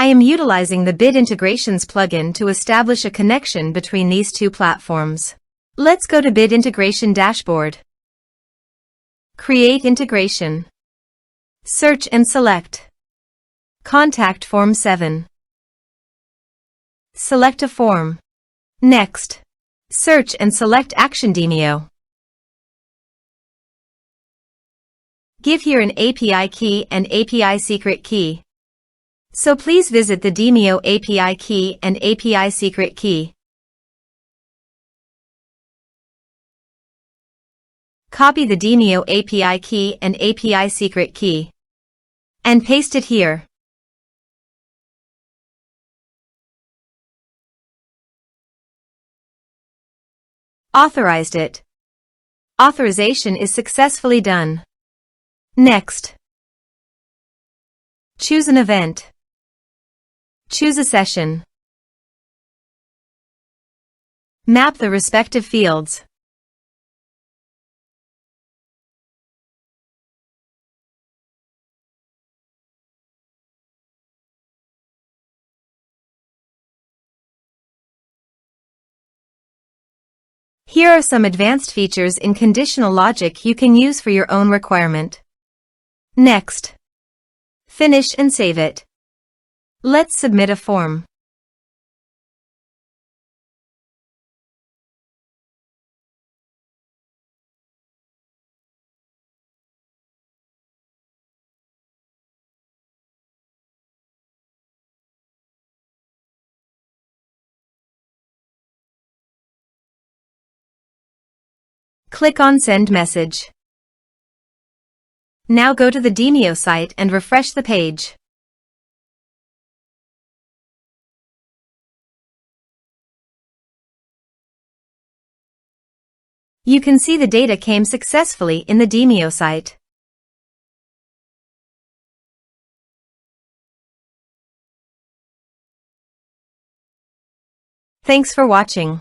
I am utilizing the Bit Integrations plugin to establish a connection between these two platforms. Let's go to Bit Integration Dashboard. Create integration. Search and select Contact Form 7. Select a form. Next, search and select Action Demio. Give here an API key and API secret key. So please visit the Demio API key and API secret key. Copy the Demio API key and API secret key and paste it here. Authorized it. Authorization is successfully done. Next, choose an event. Choose a session. Map the respective fields. Here are some advanced features in conditional logic you can use for your own requirement. Next, finish and save it. Let's submit a form. Click on Send Message. Now go to the Demio site and refresh the page. You can see the data came successfully in the Demio site. Thanks for watching.